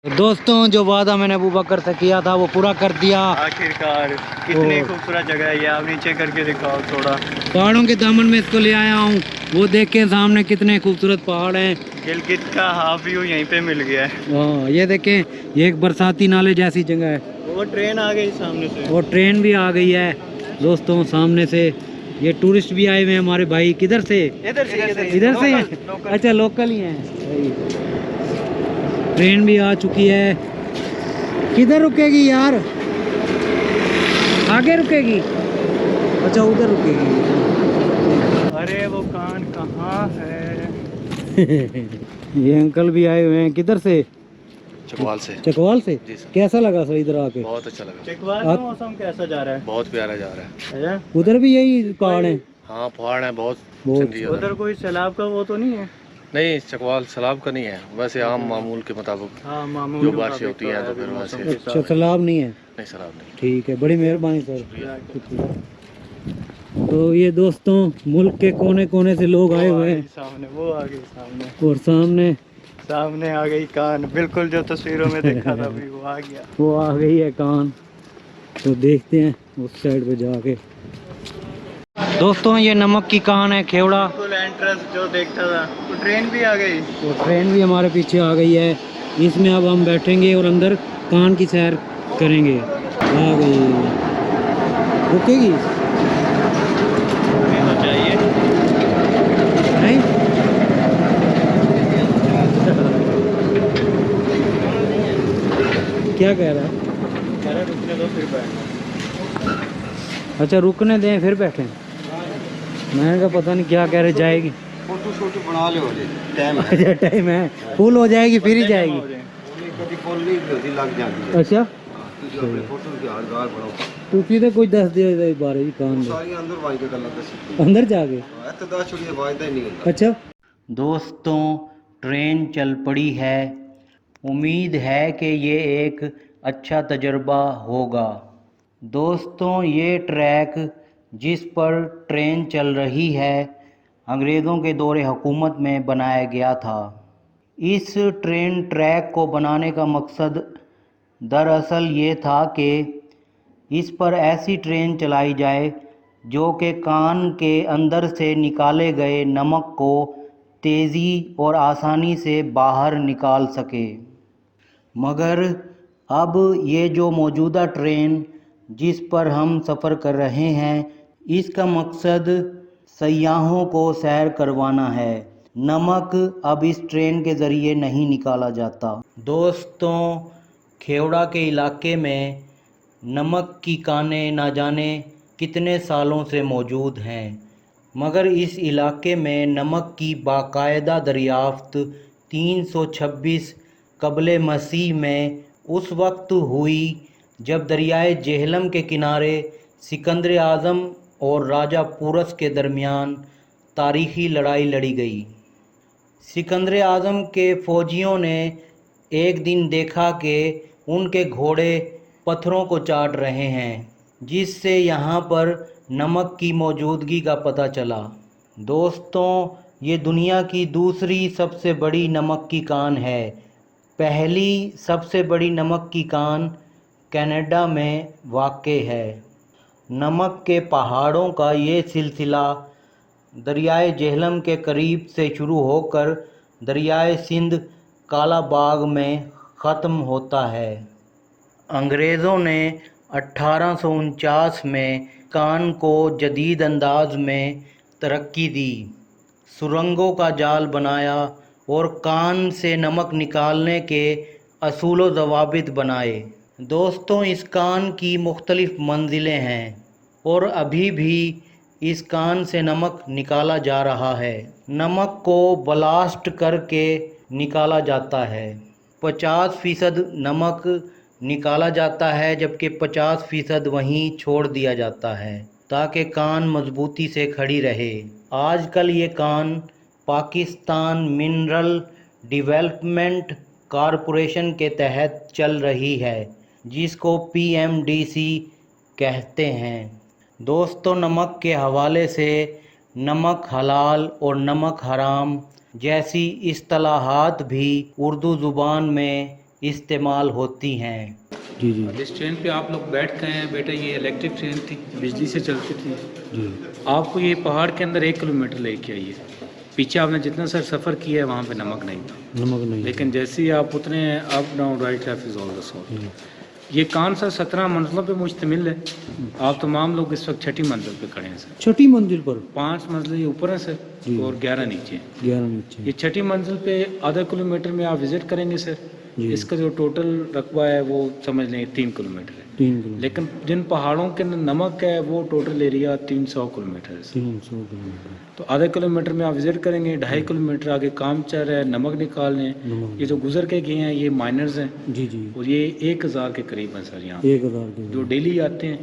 दोस्तों, जो वादा मैंने अबू बकर से किया था वो पूरा कर दिया आखिरकार। कितनी खूबसूरत जगह है ये, आप नीचे करके दिखाओ थोड़ा। पहाड़ों के दामन में इसको ले आया हूँ। वो देखें सामने कितने खूबसूरत पहाड़ हैं। गिलगित का हाफ व्यू यहीं पे मिल गया है। हाँ, ये देखें, ये एक बरसाती नाले जैसी जगह है। वो ट्रेन आ गई सामने से, और ट्रेन भी आ गई है दोस्तों सामने से। ये टूरिस्ट भी आए हुए हैं हमारे भाई। किधर से? इधर से इधर से हैं? लोकल। अच्छा, लोकल ही हैं भाई। ट्रेन भी आ चुकी है। किधर रुकेगी यार? आगे रुकेगी? अच्छा, उधर रुकेगी। अरे वो कान कहाँ है? ये अंकल भी आए हुए हैं। किधर से? चकवाल से। चकवाल से? जी सर। कैसा लगा सर इधर आके? बहुत अच्छा लगा। चकवाल का मौसम कैसा जा रहा है? बहुत प्यारा जा रहा है। उधर भी यही पहाड़ है? हाँ, पहाड़ है बहुत। बहुत। ठंडी है उधर कोई सैलाब का वो तो नहीं है? नहीं, चकवाल सैलाब का नहीं है, वैसे आम मामूल के मुताबिक हाँ, मामूल जो के बारिशें मुताबिक होती हैं तो तो फिर मौसम वैसे। के अच्छा, साथ। सैलाब नहीं है? नहीं, सैलाब नहीं। ठीक है, बड़ी मेहरबानी सर। तो ये दोस्तों, मुल्क के कोने कोने से लोग आए हुए हैं। सामने वो आ गई, सामने और सामने आ गई कान, बिल्कुल जो तस्वीरों में देखा था अभी वो आ गया। वो आ गई है कान। तो देखते हैं उस साइड पे जाके। दोस्तों, ये नमक की कान है, खेवड़ा। बिल्कुल एंट्रेंस जो देखता था। तो ट्रेन भी आ गई। और ट्रेन भी हमारे पीछे आ गई है। इसमें अब हम बैठेंगे और अंदर कान की सैर करेंगे। आ गई, रुकेगी तो चाहिए। नहीं? क्या कह रहा है? अरे रुकने दो फिर बैठ। अच्छा, रुकने दें फिर बैठें। मैंने कहा पता नहीं क्या कह रहे, जाएगी। फोटो शोटो बना लो, टाइम अच्छा, टाइम है, फुल हो जाएगी फिर ही जाएगी। कभी फुल नहीं होती, लग जाती है। अच्छा, फोटो की यादगार बनाओ। ਤੁਸੀਂ ਤੇ ਕੁਝ ਦੱਸ ਦਿਓ ਇਹਦੇ ਬਾਰੇ ਜੀ ਕਾਨ ਦੇ ਸਾਰੀਆਂ ਅੰਦਰ ਵਾਈ ਕੇ ਗੱਲਾਂ ਦੱਸੀ। अंदर जाके। ਇੱਥੇ ਦਾ ਛੁੜੀ ਵਾਜਦਾ ਹੀ ਨਹੀਂ ਹੁੰਦਾ। अच्छा दोस्तों, ट्रेन चल पड़ी है। उम्मीद है कि ये एक अच्छा तजुर्बा होगा। दोस्तों, ये ट्रैक जिस पर ट्रेन चल रही है अंग्रेज़ों के दौरे हुकूमत में बनाया गया था। इस ट्रेन ट्रैक को बनाने का मकसद दरअसल ये था कि इस पर ऐसी ट्रेन चलाई जाए जो कि कान के अंदर से निकाले गए नमक को तेज़ी और आसानी से बाहर निकाल सके। मगर अब ये जो मौजूदा ट्रेन जिस पर हम सफ़र कर रहे हैं, इसका मकसद सयाहों को सैर करवाना है। नमक अब इस ट्रेन के ज़रिए नहीं निकाला जाता। दोस्तों, खेवड़ा के इलाके में नमक की कानें ना जाने कितने सालों से मौजूद हैं, मगर इस इलाके में नमक की बाकायदा दरियाफ्त 326 क़ब्ल मसीह में उस वक्त हुई जब दरियाए जेहलम के किनारे सिकंदर आज़म और राजा पूरस के दरमियान तारीख़ी लड़ाई लड़ी गई। सिकंदर आज़म के फ़ौजियों ने एक दिन देखा कि उनके घोड़े पत्थरों को चाट रहे हैं, जिससे यहाँ पर नमक की मौजूदगी का पता चला। दोस्तों, ये दुनिया की दूसरी सबसे बड़ी नमक की कान है। पहली सबसे बड़ी नमक की कान कनाडा में वाक़ है। नमक के पहाड़ों का ये सिलसिला दरियाए जेहलम के करीब से शुरू होकर दरियाए सिंध कालाबाग में ख़त्म होता है। अंग्रेज़ों ने 1849 में कान को जदीद अंदाज में तरक्की दी, सुरंगों का जाल बनाया और कान से नमक निकालने के असूल व ज़वाबित बनाए। दोस्तों, इस कान की मुख्तलिफ़ मंजिलें हैं और अभी भी इस कान से नमक निकाला जा रहा है। नमक को ब्लास्ट करके निकाला जाता है। 50% नमक निकाला जाता है, जबकि 50% वहीं छोड़ दिया जाता है ताकि कान मजबूती से खड़ी रहे। आजकल ये कान पाकिस्तान मिनरल डेवलपमेंट कॉरपोरेशन के तहत चल रही है, जिसको PMDC कहते हैं। दोस्तों, नमक के हवाले से नमक हलाल और नमक हराम जैसी इस्तिलाहात भी उर्दू ज़ुबान में इस्तेमाल होती हैं। जी जी इस ट्रेन पे आप लोग बैठ गए हैं बेटा, ये इलेक्ट्रिक ट्रेन थी, बिजली से चलती थी। जी। आपको ये पहाड़ के अंदर 1 किलोमीटर लेके आई है। पीछे आपने जितना सर सफ़र किया है वहाँ पे नमक नहीं था, नमक नहीं। लेकिन जैसे ही आप उतरे हैं, up down right left is all the salt. जी। ये कान सर 17 मंजिलों पे मुश्तमिल है। आप तमाम लोग इस वक्त 6ठी मंजिल पे खड़े हैं सर। छठी मंजिल पर 5 मंजिलें ऊपर हैं सर जी। और 11 नीचे हैं। 11 नीचे। ये 6ठी मंजिल पे आधा किलोमीटर में आप विज़िट करेंगे सर। जी। इसका जो टोटल रकबा है वो समझ लें 3 किलोमीटर है। 3 किलोमीटर। लेकिन जिन पहाड़ों के अंदर नमक है वो टोटल एरिया 300 किलोमीटर है। 300 किलोमीटर। तो आधा किलोमीटर में आप विजिट करेंगे, 2.5 किलोमीटर आगे काम चल रहा है, नमक निकालने। नमक। ये जो गुजर के गए हैं ये माइनर्स हैं जी जी। और ये 1000 के करीब हैं सर यहाँ 1000 के जो डेली आते हैं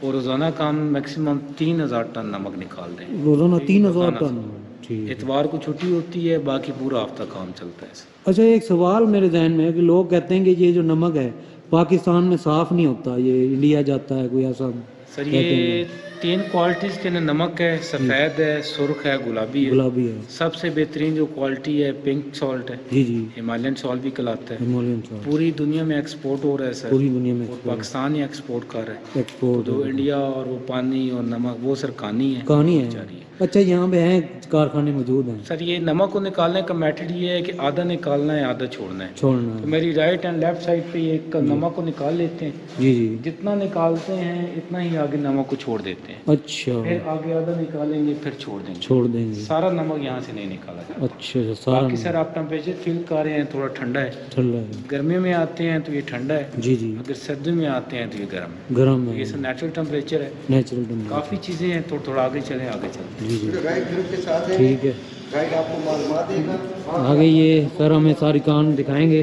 और रोज़ाना काम मैक्सिमम 3000 टन नमक निकाल रहे हैं। रोजाना 3000 रोज़ाना टन। ठीक है। इतवार को छुट्टी होती है, बाकी पूरा हफ्ता काम चलता है। अच्छा, एक सवाल मेरे जहन में है कि लोग कहते हैं कि ये जो नमक है पाकिस्तान में साफ़ नहीं होता, ये इंडिया जाता है, कोई ऐसा सर कहते ये हैं? 3 क्वालिटीज़ के अंदर नमक है, सफ़ेद है, सुर्ख है, गुलाबी है। गुलाबी है। सबसे बेहतरीन जो क्वालिटी है पिंक सॉल्ट है, जी जी। हिमालयन सॉल्ट भी कहलाता है। हिमालयन सॉल्ट पूरी दुनिया में एक्सपोर्ट हो रहा है सर, पूरी दुनिया में और पाकिस्तान ही एक्सपोर्ट कर रहा है। एक्सपोर्ट जो इंडिया और वो पानी और नमक वो सर कहानी है। कहानी है। जारी है। अच्छा, यहाँ पे हैं कारखाने मौजूद हैं? सर ये नमक को निकालने का मेथड ये है कि आधा निकालना है, आधा छोड़ना है। छोड़ना तो है। मेरी राइट एंड लेफ्ट साइड पे ये नमक को निकाल लेते हैं। जी जी। जितना निकालते हैं इतना ही आगे नमक को छोड़ देते हैं। अच्छा, फिर आगे आधा निकालेंगे, फिर छोड़ देंगे। छोड़ देंगे। सारा नमक यहाँ से नहीं निकाला जाता। अच्छा अच्छा, सारा बाकी सर आप टेम्परेचर फील कर रहे हैं, थोड़ा ठंडा है। ठंडा है। गर्मियों में आते हैं तो ये ठंडा है, जी जी। अगर सर्दी में आते हैं तो ये गर्म है। गर्म ये है। सब नेचुरल टेम्परेचर है। Natural temperature. काफ़ी चीज़ें हैं, तो थोड़ा आगे चलें, आगे चलते हैं। जी जी, ठीक है। आगे ये सर हमें सारी कान दिखाएंगे।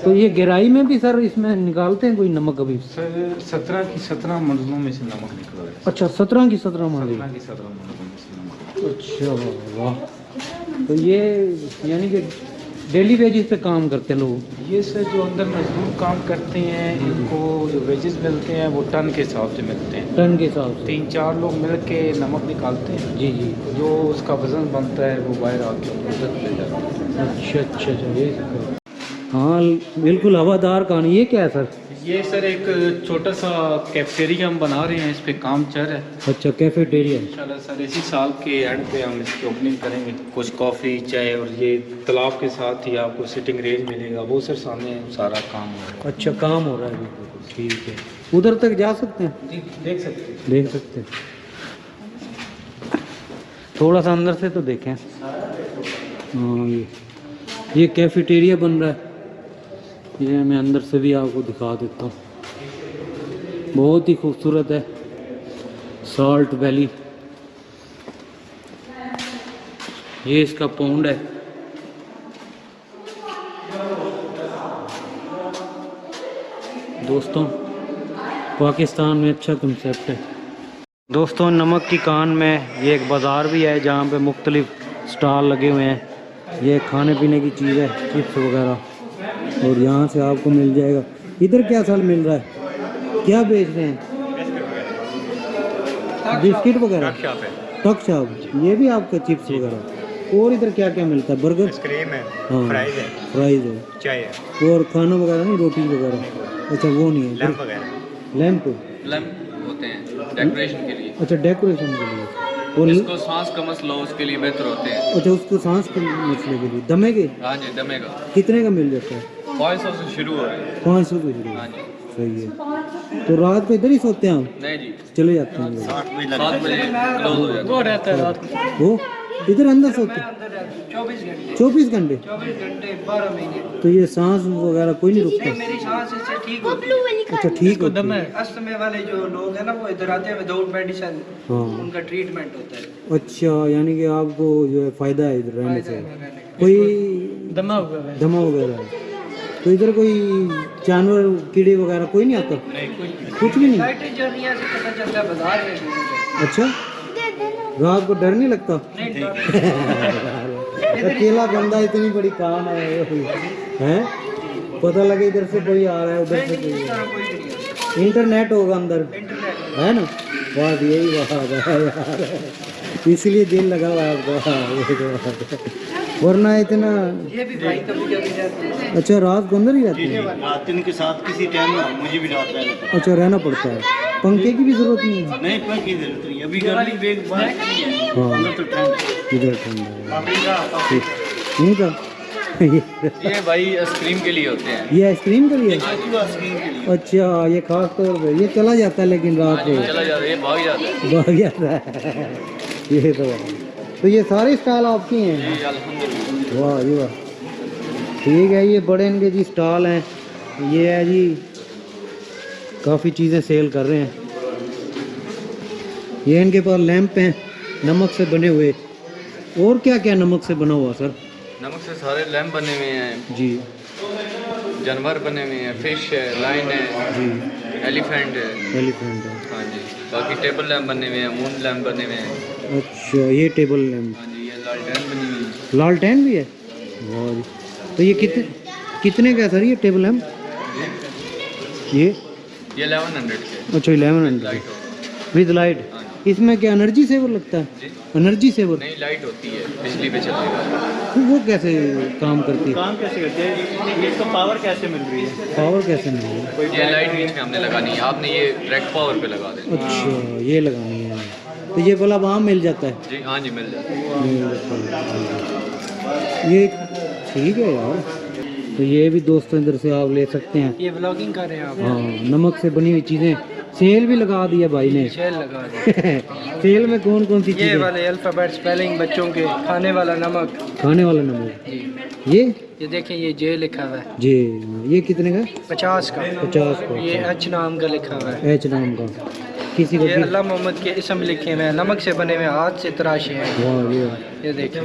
तो ये गहराई में भी सर इसमें निकालते हैं कोई नमक अभी? सर 17 की 17 मंजिलों में से नमक निकल रहा है। अच्छा, 17 की 17 मंजिल। 17 की 17 मंजिलों में से नमक। अच्छा, वाह। तो ये यानी कि डेली वेजेस पे काम करते हैं लोग? ये सर जो अंदर मजदूर काम करते हैं इनको जो वेजेस मिलते हैं वो टन के हिसाब से मिलते हैं। टन के हिसाब से? 3-4 लोग मिल के नमक निकालते हैं। जी जी। जो उसका वजन बनता है वो बाहर आके उधर ले जाते हैं। अच्छा अच्छा अच्छा, ये हाँ बिल्कुल हवादार कहानी। ये क्या है सर? ये सर एक छोटा सा कैफेटेरिया हम बना रहे हैं, इस पे काम चल रहा है। अच्छा, कैफेटेरिया। इंशाल्लाह सर इसी साल के एंड पे हम इसकी ओपनिंग करेंगे। कुछ कॉफ़ी, चाय और ये तालाब के साथ ही आपको सिटिंग रेंज मिलेगा, वो सर सामने सारा काम हो रहा है। अच्छा, काम हो रहा है बिल्कुल। ठीक है, उधर तक जा सकते हैं? जी देख सकते हैं। देख सकते हैं, थोड़ा सा अंदर से तो देखें। हाँ, ये कैफेटेरिया बन रहा है। ये मैं अंदर से भी आपको दिखा देता हूँ, बहुत ही खूबसूरत है। सॉल्ट वैली, ये इसका पौंड है। दोस्तों, पाकिस्तान में अच्छा कंसेप्ट है। दोस्तों, नमक की कान में ये एक बाज़ार भी है जहाँ पे मुख्तलिफ स्टॉल लगे हुए हैं। ये खाने पीने की चीज़ है, चिप्स वगैरह, और यहाँ से आपको मिल जाएगा। इधर क्या साल मिल रहा है, क्या बेच रहे हैं? बिस्किट वगैरह, टक शॉप। ये भी आपका चिप्स वगैरह। और इधर क्या क्या मिलता है? बर्गर, आइसक्रीम है, हाँ, फ्राइज है, फ्राइज है, चाय है, और खाना वगैरह नहीं, रोटी वगैरह? अच्छा, वो नहीं है। लैम्प वगैरह। लैंप होते हैं डेकोरेशन के लिए। अच्छा, डेकोरेशन के लिए। और जिसको सांस का मसला हो उसके लिए बेहतर होते हैं। अच्छा, उसको सांस के मसले के लिए दमे के हाँ जी, दमे का कितने का मिल जाता है? 500 से शुरू हो रहे हैं। 500 के शुरू। हाँ जी। सही है। तो रात को इधर ही सोते हैं आप? नहीं जी, चले जाते हैं लोग? 7 बजे क्लोज हो जाता वो रहता है रात को वो इधर अंदर सोते हैं 24 घंटे? 12 महीने। तो ये सांस वगैरह कोई नहीं रुकता? मेरी सांस इससे ठीक होती है। अच्छा, ठीक होती है। अस्थमा वाले जो लोग हैं ना वो इधर आते हैं विदाउट मेडिसिन, हाँ। उनका ट्रीटमेंट होता है। अच्छा, यानी कि आपको जो है फ़ायदा है इधर रहने से? कोई दमा हुआ है। दमा वगैरह है? तो इधर कोई जानवर, कीड़े वगैरह कोई नहीं आता? कुछ भी नहीं? लाइट जर्निया से पता चलता है बाजार में। अच्छा, रात को डर नहीं लगता? अकेला बंदा, इतनी बड़ी कान है, पता लगे इधर से कोई आ रहा है, उधर से कोई। इंटरनेट होगा अंदर, है ना? बात यही बात है यार, इसलिए दिल लगा हुआ है आपका। वरना इतना। ये भी भाई कभी कभी रहती है। अच्छा रात को अंदर ही रहती है? रात के साथ किसी टाइम मुझे भी रात रहना पड़ता अच्छा रहना पड़ता है, पंखे की भी जरूरत नहीं है? नहीं, पंखे की जरूरत नहीं, अभी गर्मी बेग बाहर हाँ अंदर तो ठंड। इधर ठंडा है। नहीं था ये भाई आइसक्रीम के लिए होते हैं। ये आइसक्रीम के लिए? आइसक्रीम के लिए अच्छा ये खास तौर पे ये चला जाता है लेकिन रात को चला जाता है, ये भाग जाता है। भाग जाता है। ये तो ये सारे स्टॉल आपके हैं? अल्हम्दुलिल्लाह। वाह जी वाह, ठीक है। ये बड़े इनके जी स्टॉल हैं, ये है जी काफ़ी चीज़ें सेल कर रहे हैं। ये इनके पास लैंप हैं नमक से बने हुए। और क्या क्या नमक से बना हुआ सर? नमक से सारे लैम्प बने हुए हैं, जी जानवर बने हुए हैं, फिश है, लाइन है, जी एलिफेंट है। एलिफेंट है। हाँ जी, बाकी टेबल लैम्प बने हुए हैं, मून लैम्प बने हुए हैं। अच्छा ये टेबल लैंप, हाँ जी, ये लालटेन बनी हुई है। लालटेन भी है? वाह जी। तो ये कितने का है सर ये टेबल लैंप? ये 1100 के अच्छा 1100 लाइट हो। With light. हाँ इसमें क्या एनर्जी सेवर लगता है? जी, एनर्जी सेवर? नहीं लाइट होती है, बिजली पे चलेगा। तो वो कैसे काम करती है? काम कैसे करते हैं, इसको पावर कैसे मिल रही है? पावर कैसे मिल रही है? ये लाइट बीच में हमने लगानी है, आपने ये डायरेक्ट पावर पे लगा देना। अच्छा ये लगानी है, तो ये बल्ब आम मिल जाता है? जी हाँ जी, मिल जाता है। मिल जाता है। ये ठीक है यार। तो ये भी दोस्तों इधर से आप ले सकते हैं। ये व्लॉगिंग कर रहे हैं आप? हाँ नमक से बनी हुई चीज़ें सेल भी लगा दी है भाई ने। शेल लगा दे। सेल में कौन कौन सी ये चीज़ें? वाले अल्फ़ाबेट स्पेलिंग बच्चों के, खाने वाला नमक। खाने वाला नमक। जी ये देखें, ये जे लिखा हुआ है जी, ये कितने का? 50 का। 50 का। ये एच नाम का लिखा हुआ है। एच नाम का। किसी को ये अल्लाह मोहम्मद के इसम लिखे हुए हैं, नमक से बने हुए, हाथ से तराशे हैं। वाह ये देखें,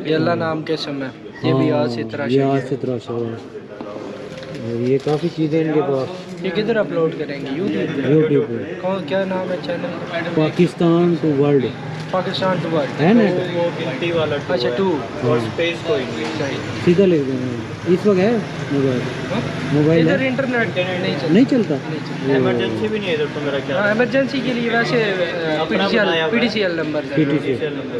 ये अल्लाह नाम के इसम है, ये भी हाथ से तराशे ये हैं। हाथ से तराशा हुआ है। और ये काफ़ी चीज़ें इनके पास। ये किधर अपलोड करेंगे? यूट्यूब पे? यूट्यूब पे कौन, क्या नाम है channel? Pakistan to world Pakistan to world है ना? वो गिनती वाला अच्छा 2 और स्पेस कोई नहीं। सीधा लिख देंगे। इस वक्त है मोबाइल? मोबाइल इधर है? इंटरनेट नहीं चलता। नहीं चलता? इमरजेंसी भी नहीं है इधर तो मेरा ख्याल। हाँ, इमरजेंसी के लिए वैसे बनाया हुआ है। PDCL नंबर है। PTC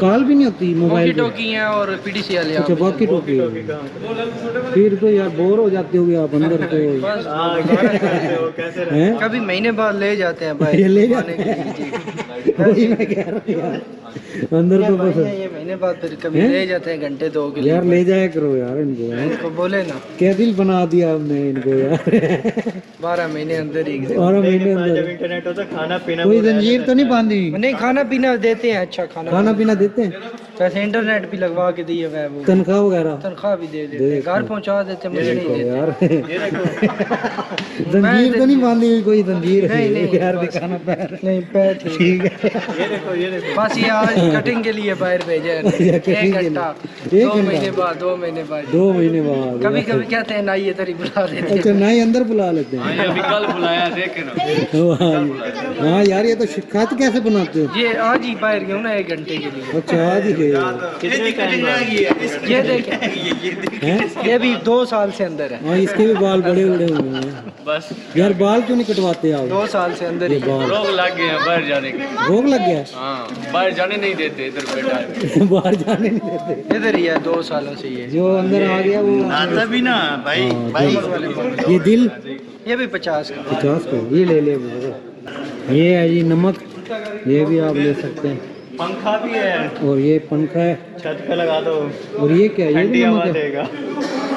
कॉल भी नहीं होती वॉकी मोबाइल पे? टॉकी है और PDCL है। अच्छा बाकी टोकी। फिर तो यार बोर हो जाते होगे आप अंदर तो। बस कैसे हैं? कभी महीने बाद ले जाते हैं भाई। ये ले घुमाने जाते के लिए। वही मैं कह रहा हूँ यार, अंदर तो बस ये महीने बाद फिर कभी हैं? ले जाते हैं घंटे 2 के लिए। यार ले जाया करो यार इनको। हैं? इनको बोले ना, क्या दिल बना दिया हमने इनको यार। 12 महीने अंदर ही। 12 महीने जब अंदर इंटरनेट होता खाना पीना कोई जंजीर तो नहीं बांधी? नहीं, खाना पीना देते हैं, अच्छा खाना पीना देते हैं? वैसे इंटरनेट भी लगवा के दिए हुए हैं, वो तनख्वाह वगैरह? तनख्वाह भी दे देते हैं, घर पहुंचा देते हैं, मुझे नहीं देते। यार जंजीर तो नहीं बांधी हुई कोई जंजीर? नहीं, नहीं, यार बस। दिखाना पैर। नहीं पैर ठीक ठीक है। ये देखो बस ये आज कटिंग के लिए बाहर भेजे हैं। कटिंग के 1 लिए। घंटा, 1 2 घंटा? महीने बाद, 2 महीने बाद। 2 महीने बाद? कभी कभी कहते हैं ना, ये तरी बुला देते हैं। अच्छा नहीं अंदर बुला लेते हैं? ये अभी कल बुलाया, देखे ना। वाह। हाँ यार ये तो शिकायत कैसे बनाते हो? ये आज ही बाहर गए ना 1 घंटे के लिए। अच्छा आज ही गए? कितने टाइम ये देखें, ये भी 2 साल से अंदर है। हाँ इसके भी बाल बड़े बड़े हुए हैं। बस यार बाल क्यों नहीं कटवाते आप? 2 साल से अंदर ही। बाल रोग लग गए हैं बाहर जाने के। रोग लग गया? हाँ, बाहर जाने नहीं देते इधर बेटा। बाहर जाने नहीं देते? इधर ही है 2 सालों से ये। जो अंदर आ गया वो आता भी ना भाई हाँ, भाई ये दिल ये भी 50 का। 50 का ये ले ले। ये है जी नमक, ये भी आप ले सकते हैं। पंखा भी है, और ये पंखा है। छत पे लगा दो, और ये क्या है? ये ठंडी भी हवा नमक है? देगा।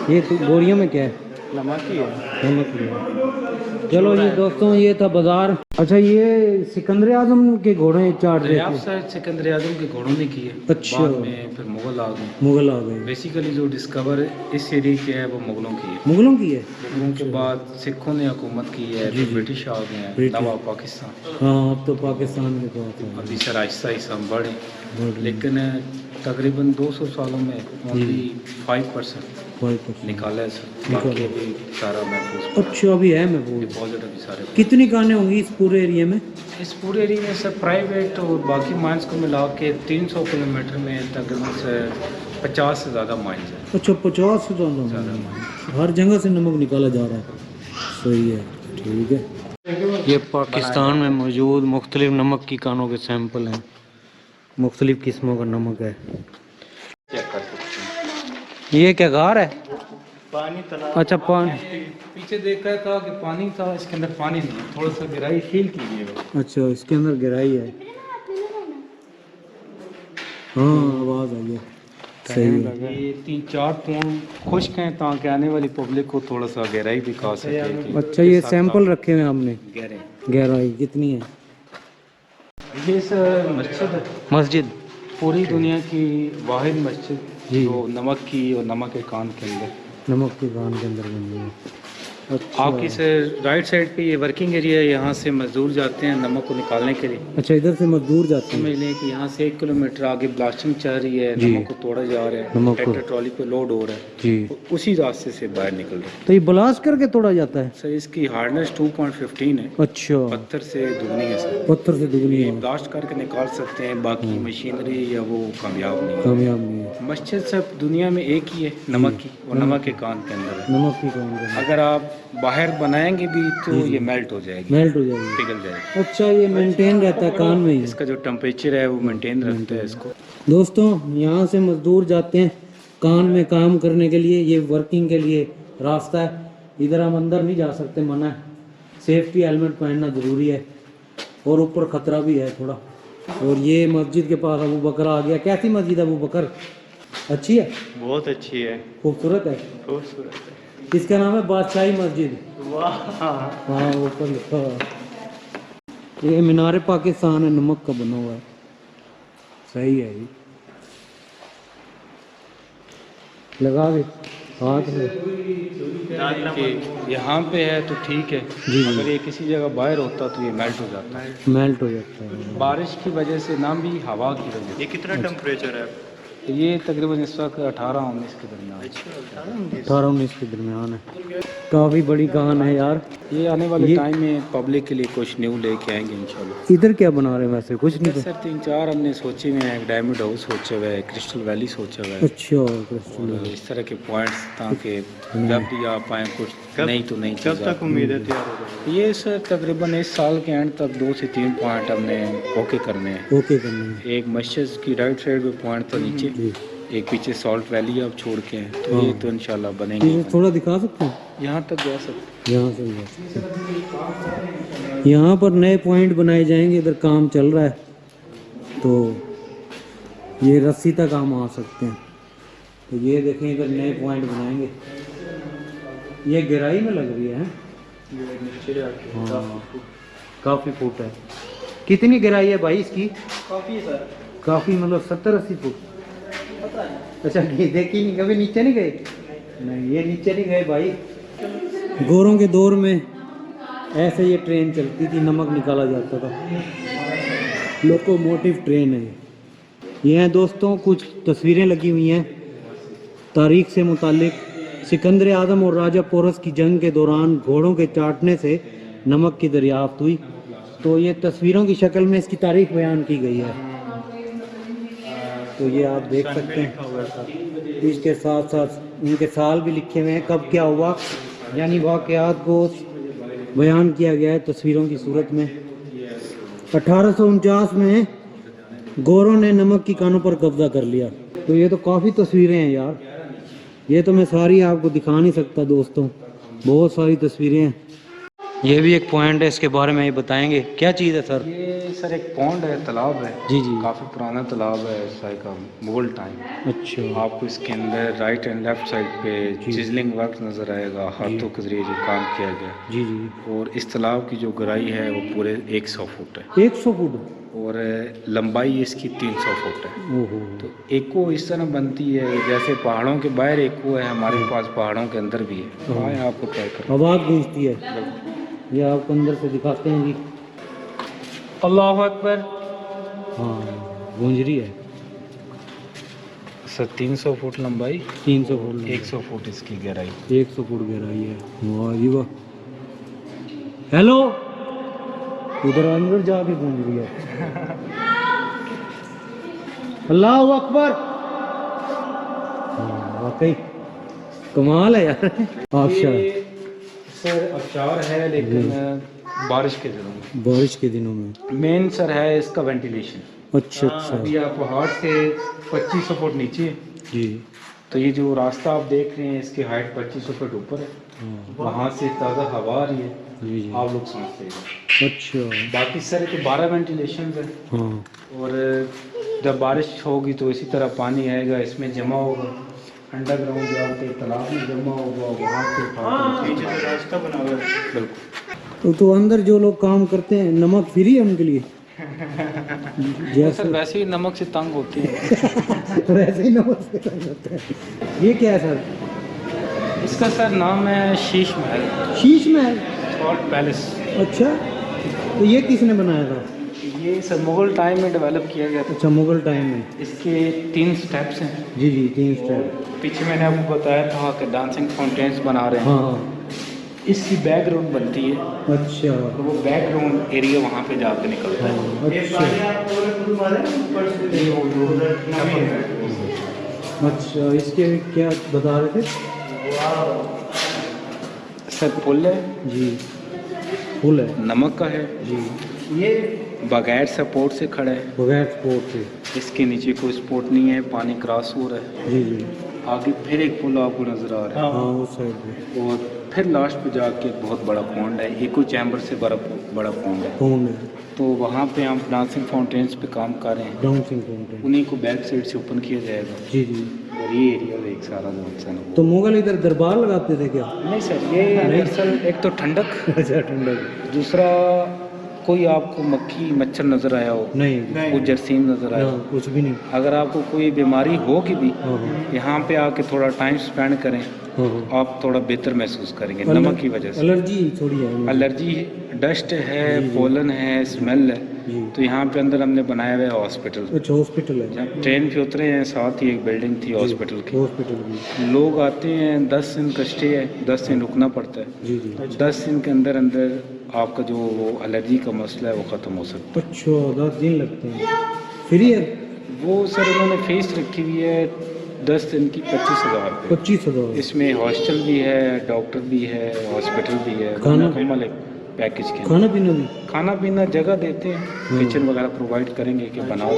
ये तो बोरियों में क्या है? नमक ही है। नमक ही है। चलो जी दोस्तों ये था बाजार। अच्छा ये सिकंदर आजम के घोड़े चाट रहे थे? सिकंदर आजम के घोड़ों ने की है। अच्छा। बाद में फिर मुगल आ गए। मुगल आ गए? बेसिकली जो डिस्कवर इस एरिया के है वो मुगलों की है। मुगलों की है? मुगलों के बाद सिखों ने हुकूमत की है, फिर ब्रिटिश आ गए हैं, ब्रिटिश। नवाब पाकिस्तान। हाँ अब तो पाकिस्तान में तो आता है। अभी सर आहिस्ता आहिस्ता हम बढ़े, बढ़ रही है। लेकिन तकरीबन 200 सालों में ओनली 5% निकाला है सर। बाकी अभी सारा महफूज अच्छा अभी है महफूज? डिपॉजिट अभी सारे। कितनी कानें होंगी इस पूरे एरिया में? इस पूरे एरिया में सर प्राइवेट और बाकी माइंस को मिला के 300 किलोमीटर में तकरीबन से 50 से ज़्यादा माइंस है। अच्छा 50 से ज़्यादा? हर जगह से नमक निकाला जा रहा है। सही है, ठीक है। ये पाकिस्तान में मौजूद मुख्तलिफ नमक की कानों के सैंपल हैं। मुख्तलिफ किस्मों का नमक है। चेक कर सकते हैं। ये क्या गार है? पानी तालाब अच्छा पानी। पीछे देख रहा था कि पानी था, इसके अंदर पानी नहीं है, थोड़ा सा गहराई फील कीजिएगा। अच्छा इसके अंदर गहराई है। हाँ आवाज़ आ गया। सही है। ये 3-4 पौंड खुश्क हैं ताकि आने वाली पब्लिक को थोड़ा सा गहराई भी खा सके कि अच्छा ये सैंपल रखे हुए हैं हमने। गहरे। गहराई कितनी है? ये सर मस्जिद है, मस्जिद पूरी दुनिया की वाहिद मस्जिद जी। जो नमक की और नमक के कान के अंदर। नमक की कान के अंदर बनी है। अच्छा आपकी सर राइट साइड पे ये वर्किंग एरिया है, यहाँ से मजदूर जाते हैं नमक को निकालने के लिए। अच्छा इधर से मजदूर जाते हैं। समझ लें कि यहाँ से 1 किलोमीटर आगे ब्लास्टिंग चल रही है, जी। नमक को तोड़ा जा रहा है, नमक को। ट्रैक्टर ट्रॉली पे लोड हो रहा है, जी तो उसी रास्ते से बाहर निकल रहा है। तो ये ब्लास्ट करके तोड़ा जाता है? सर इसकी हार्डनेस 2.15 है, अच्छा पत्थर से दुगनी है सर। पत्थर से दुगनी ये है। ब्लास्ट करके निकाल सकते हैं, बाकी मशीनरी या वो कामयाब नहीं है। कामयाब नहीं है। मस्जिद सब दुनिया में एक ही है नमक की, और नमक के कान के अंदर है। नमक की कान के अंदर अगर आप बाहर बनाएंगे भी तो ये मेल्ट हो जाएगी, मेल्ट हो जाएगी। पिघल जाएगी। अच्छा ये मेंटेन रहता है कान में ही। इसका जो टेम्परेचर है वो मेंटेन रखता है इसको। दोस्तों यहाँ से मजदूर जाते हैं कान में काम करने के लिए, ये वर्किंग के लिए रास्ता है। इधर हम अंदर नहीं जा सकते, मना है। सेफ्टी हेलमेट पहनना ज़रूरी है और ऊपर ख़तरा भी है थोड़ा। और ये मस्जिद के पास अबू बकर आ गया। कैसी मस्जिद है अबू बकर? अच्छी है, बहुत अच्छी है, खूबसूरत है। खूबसूरत है। इसका नाम है बादशाही मस्जिद। वाह हाँ ऊपर लिखा हुआ है। ये मीनार पाकिस्तान है, नमक का बना हुआ है। सही है ये। लगा के हाथ में। कि यहाँ पे है तो ठीक है, जी। अगर ये किसी जगह बाहर होता तो ये मेल्ट हो जाता है, मेल्ट हो जाता है। बारिश की वजह से, ना भी हवा की वजह ये कितना टेम्परेचर है? से। ये तकरीबन इस वक्त 18-19 के दरमियान। 18-19 के दरमियान है। काफ़ी बड़ी कान है यार। ये आने वाले टाइम में पब्लिक के लिए कुछ न्यू लेके आएंगे इंशाल्लाह। इधर क्या बना रहे हैं वैसे? कुछ नहीं। सर 3-4 हमने सोचे हुए हैं, डायमंड हाउस सोचा हुआ है, क्रिस्टल वैली सोचा हुआ है, अच्छा और इस तरह के पॉइंट्स, ताकि जब भी आप आए कुछ नहीं तो नहीं कब तक उम्मीद है तैयार हो जाएगा? ये सर तकरीबन इस साल के एंड तक 2 से 3 पॉइंट हमने ओके करने हैं। ओके करना है। एक मस्जिद की राइट साइड पे पॉइंट था नीचे, जी। एक पीछे सॉल्ट वैली आप छोड़ के हैं, तो ये तो इंशाल्लाह ये बनेंगे। थोड़ा दिखा सकते हैं? यहाँ तक जा सकते। यहाँ से जा सकते हैं। यहाँ पर नए पॉइंट बनाए जाएंगे। इधर काम चल रहा है तो ये रस्सी तक हम आ सकते हैं। तो ये देखें इधर नए पॉइंट बनाएंगे। ये गहराई में लग रही है। हाँ काफ़ी फुट है। कितनी गहराई है भाई इसकी? काफी सर। काफ़ी मतलब 70-80 फुट। अच्छा ये देखी नहीं, कभी नीचे नहीं गए? नहीं ये नीचे नहीं गए भाई। गोरों के दौर में ऐसे ये ट्रेन चलती थी, नमक निकाला जाता था। लोकोमोटिव ट्रेन है ये हैं दोस्तों। कुछ तस्वीरें लगी हुई हैं तारीख से मुतालिक। सिकंदर आजम और राजा पोरस की जंग के दौरान घोड़ों के चाटने से नमक की दरियाफ्त हुई। तो ये तस्वीरों की शक्ल में इसकी तारीख बयान की गई है। तो ये आप देख सकते हैं। इसके साथ साथ इनके साल भी लिखे हुए हैं, कब क्या हुआ, यानी वाक़यात को बयान किया गया है तस्वीरों की सूरत में। 1849 में गोरों ने नमक की कानों पर कब्जा कर लिया। तो ये तो काफ़ी तस्वीरें हैं यार, ये तो मैं सारी आपको दिखा नहीं सकता दोस्तों, बहुत सारी तस्वीरें हैं। ये भी एक पॉइंट है, इसके बारे में ये बताएंगे क्या चीज़ है सर? ये सर एक पॉन्ड है, तालाब है। जी जी। काफ़ी पुराना तालाब है, लाइक मुगल टाइम। अच्छा। आपको इसके अंदर राइट एंड लेफ्ट साइड पे चिजलिंग वर्क नज़र आएगा, हाथों के जरिए जो काम किया गया। जी जी। और इस तालाब की जो गहराई है वो पूरे 100 फुट है, 100 फुट और लंबाई इसकी 300 फुट है। ओहो। तो एको इस तरह बनती है जैसे पहाड़ों के बाहर एको है, हमारे पास पहाड़ों के अंदर भी है। तो आए आपको ट्राई करो। आवाज़ गूंजती है, ये आपको अंदर से दिखाते हैं जी। अल्लाह अकबर। हाँ गूंज रही है। सर 300 फुट लंबाई, 300 फुट 100 फुट इसकी गहराई। 100 फुट गहराई है। वाह जी वाह। हेलो, उधर अंदर जाके गूंज रही है। अल्लाह अकबर। हाँ वाकई कमाल है यार। ये सर अचार है, लेकिन बारिश के दिनों में, बारिश के दिनों में मेन सर है इसका वेंटिलेशन। अच्छा अच्छा अभी आप पहाड़ से 2500 फुट नीचे है, जी। तो ये जो रास्ता आप देख रहे हैं इसकी हाइट 2500 फीट ऊपर है। वहाँ से ताज़ा हवा आ रही है, जी जी। आप लोग समझते हैं। अच्छा। बाकी सारे तो 12 वेंटिलेशन है। हाँ। और जब बारिश होगी तो इसी तरह पानी आएगा, इसमें जमा होगा, अंडरग्राउंड जाके तालाब में जमा होगा, वहाँ से रास्ता बना हुआ है। बिल्कुल। तो अंदर जो लोग काम करते हैं नमक फ्री है उनके लिए? सर वैसे ही नमक से तंग होती है। वैसे ही नमक से तंग होते हैं। ये क्या है सर? इसका सर नाम है शीश महल, शीश महल। Salt palace. अच्छा, तो ये किसने बनाया था? ये सर मुगल टाइम में डेवलप किया गया था। अच्छा, मुगल टाइम में। इसके 3 स्टेप्स हैं। जी जी, 3 स्टेप। पीछे मैंने आपको बताया था कि डांसिंग फाउंटेन्स बना रहे हैं। हाँ हाँ। इसकी बैकग्राउंड बनती है, अच्छा। तो वो बैकग्राउंड एरिया वहाँ पे जाके निकलता है। अच्छा, इसके क्या बता रहे थे? सर पुल है जी, फुल है। नमक का है जी। ये, बगैर सपोर्ट से खड़ा है, बगैर सपोर्ट से। इसके नीचे कोई सपोर्ट नहीं है, पानी क्रॉस हो रहा है। जी जी। आगे फिर एक पुल आपको नजर आ रहा है। हाँ, उस साइड पे। और फिर लास्ट पे जाके एक बहुत बड़ा पॉन्ड है, इको चैम्बर से बड़ा पॉन्ड है। कौन है? तो वहाँ पे हम डांसिंग फाउंटेन्स पे काम कर रहे हैं, डांसिंग फाउंटेन। उन्हीं को बैक साइड से ओपन किया जाएगा। जी जी। और ये एरिया एक सारा जो अच्छा ना तो मुगल इधर दरबार लगाते थे क्या? नहीं सर, ये दरअसल एक तो ठंडक, अच्छा, ठंडक। दूसरा कोई आपको मक्खी मच्छर नज़र आया हो, नहीं, कोई जरासीम नज़र आया ना, हो, कुछ भी नहीं। अगर आपको कोई बीमारी होगी भी, हाँ हाँ यहाँ पे आके थोड़ा टाइम स्पेंड करें, हाँ हाँ। आप थोड़ा बेहतर महसूस करेंगे नमक की वजह से। एलर्जी थोड़ी है मुझे। एलर्जी, डस्ट है, जी, जी। पोलन है, स्मेल है, जी। तो यहाँ पे अंदर हमने बनाया हुआ है हॉस्पिटल। अच्छा, हॉस्पिटल है। जब ट्रेन पे उतरे हैं साथ ही एक बिल्डिंग थी हॉस्पिटल की। हॉस्पिटल की। लोग आते हैं, 10 दिन का स्टे है, 10 दिन रुकना पड़ता है। जी जी। 10 दिन के अंदर अंदर आपका जो एलर्जी का मसला है वो ख़त्म हो सकता अच्छा, 10 दिन लगते हैं। फ्री है? है। वो सर उन्होंने फीस रखी हुई है 10 दिन की 25,000 रुपये। 25,000। इसमें हॉस्टल भी है, डॉक्टर भी है, हॉस्पिटल भी है, खाना? मुकम्मल एक पैकेज के। खाना पीना भी? खाना पीना जगह देते हैं, किचन वगैरह प्रोवाइड करेंगे कि बनाओ,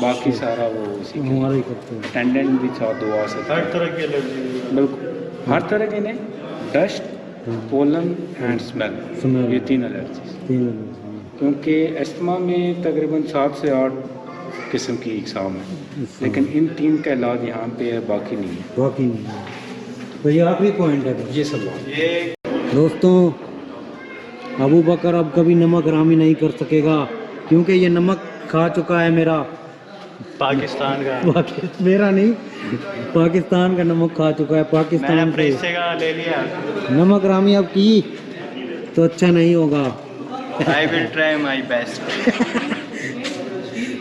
बाकी सारा वो उसी के हमारा ही करते हैं। अटेंडेंट भी साथ दो आ सकते हर हैं। तरह की एलर्जी। बिल्कुल हर तरह के नहीं, dust, pollen and smell, smell. ये 3 एलर्जीज। 3 एलर्जी। क्योंकि अस्थमा में तकरीबन 7 से 8 किस्म की इकसाम है, लेकिन इन 3 का इलाज यहाँ पे है, बाकी नहीं है। बाकी नहीं है। तो ये आखिरी पॉइंट है। ये सब बात। दोस्तों, अबू बकर अब कभी नमक हरामी नहीं कर सकेगा, क्योंकि ये नमक खा चुका है मेरा। पाकिस्तान का। मेरा नहीं, पाकिस्तान का नमक खा चुका है। पाकिस्तान मैंने से पैसे का ले लिया। नमक हरामी अब की तो अच्छा नहीं होगा। I will try my best.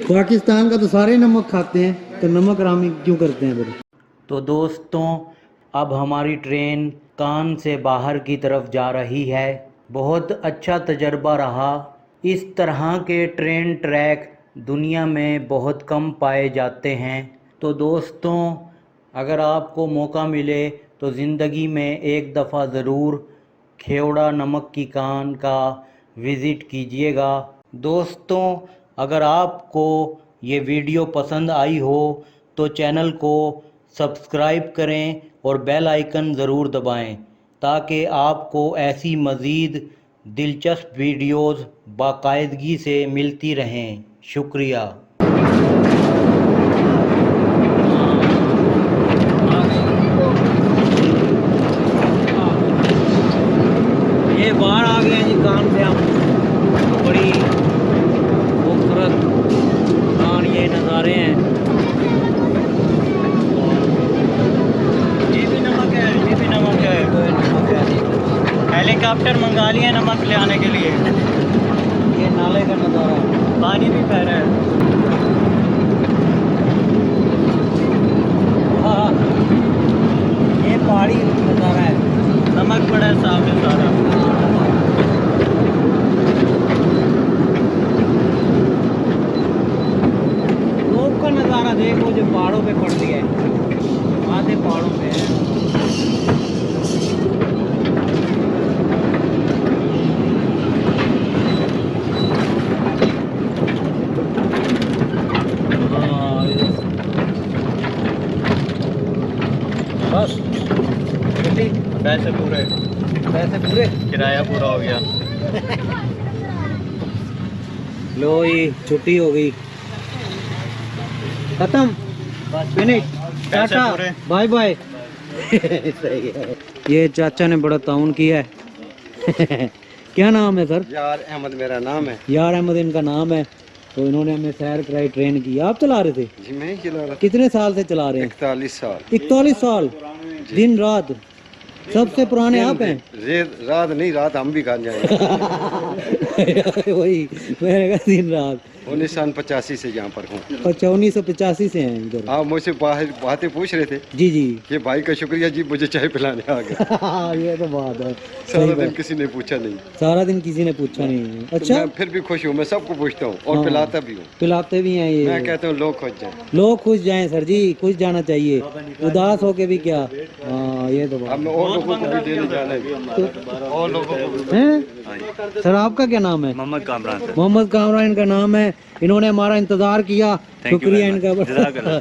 Pakistan का तो सारे नमक खाते हैं, तो नमक हरामी क्यों करते हैं फिर? तो दोस्तों, अब हमारी ट्रेन कान से बाहर की तरफ जा रही है। बहुत अच्छा तजर्बा रहा। इस तरह के ट्रेन ट्रैक दुनिया में बहुत कम पाए जाते हैं। तो दोस्तों, अगर आपको मौका मिले तो ज़िंदगी में एक दफ़ा ज़रूर खेवड़ा नमक की कान का विज़िट कीजिएगा। दोस्तों, अगर आपको ये वीडियो पसंद आई हो तो चैनल को सब्सक्राइब करें और बेल आइकन ज़रूर दबाएं, ताकि आपको ऐसी मज़ीद दिलचस्प वीडियोज़ बाकायदगी से मिलती रहें। शुक्रिया। ये बाहर आ गए हैं जी कान से हम। बड़ी खूबसूरत कान, ये नज़ारे हैं। ये भी नमक है, ये भी नमक है। हेलीकॉप्टर मंगा लिए नमक ले आने के लिए। ये नाले का नज़ारा है। पानी भी बह रहा है। हाँ, ये पहाड़ी नज़ारा है। नमक पड़ा है सामने सारा। लोग का नज़ारा देखो जो पहाड़ों पे पड़ गया है। आधे पहाड़ों पे है। पैसे पूरे, किराया पूरा हो गया। लो ये छुट्टी हो गई, खत्म, फिनिश, टाटा, बाय बाय। सही है। ये चाचा ने बड़ा ताउन किया है। क्या नाम है सर? यार अहमद मेरा नाम है। यार अहमद इनका नाम है। तो इन्होंने हमें सैर कराई, ट्रेन की। आप चला रहे थे? जी मैं ही चला रहा। कितने साल से चला रहे हैं? 41 साल। 41 साल दिन रात। सबसे पुराने आप हैं? रात नहीं, रात हम भी खा जाएंगे। वही मैंने कहा दिन रात। 1985 से यहाँ पर हूँ। अच्छा 1985 से हैं इधर। आप मुझसे बातें पूछ रहे थे जी जी। कि भाई का शुक्रिया जी, मुझे चाय पिलाने आ गए। ये तो बात है। सारा दिन किसी ने पूछा नहीं। सारा दिन किसी ने पूछा नहीं। अच्छा मैं फिर भी खुश हूँ, मैं सबको पूछता हूँ और पिलाता भी हूँ। पिलाते भी हैं ये। मैं कहता हूँ लोग खुश जाए। लोग खुश जाएं सर जी, खुश जाना चाहिए, उदास होके भी क्या। हाँ ये तो अब मैं और लोगों को भी देने जाना है, और लोगों को हैं। सर आपका क्या नाम है? मोहम्मद कामरान सर। मोहम्मद कामरान इनका नाम है। इन्होंने हमारा इंतजार किया, शुक्रिया इनका। जज़ाकल्लाह।